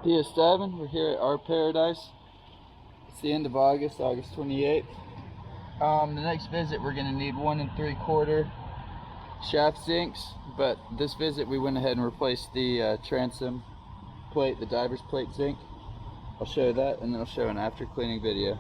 PS7, we're here at our paradise. It's the end of August, August 28th. The next visit we're going to need 1 3/4 shaft zincs, but this visit we went ahead and replaced the transom plate, the diver's plate zinc. I'll show you that, and then I'll show an after cleaning video.